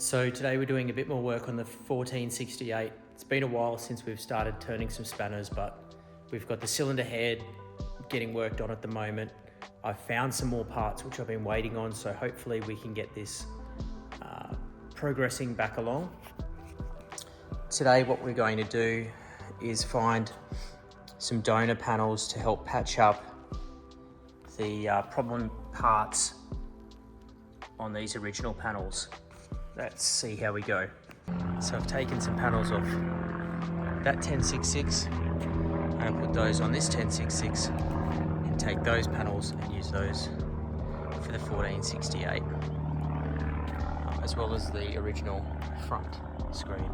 So today we're doing a bit more work on the 1468. It's been a while since we've started turning some spanners, but we've got the cylinder head getting worked on at the moment. I've found some more parts which I've been waiting on, so hopefully we can get this progressing back along. Today what we're going to do is find some donor panels to help patch up the problem parts on these original panels. Let's see how we go. So I've taken some panels off that 1066 and I put those on this 1066 and take those panels and use those for the 1468, as well as the original front screen.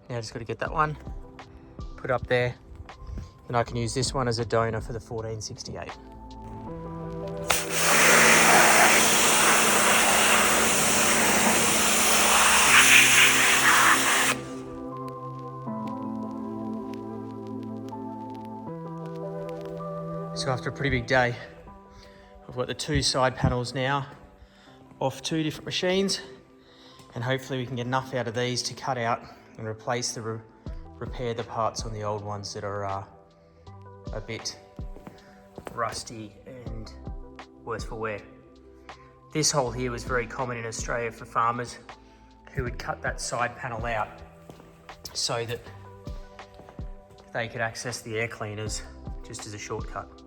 Now I just got to get that one put up there, and I can use this one as a donor for the 1468. So after a pretty big day, I've got the two side panels now off two different machines, and hopefully we can get enough out of these to cut out and replace repair the parts on the old ones that are a bit rusty and worse for wear. This hole here was very common in Australia for farmers who would cut that side panel out so that they could access the air cleaners just as a shortcut.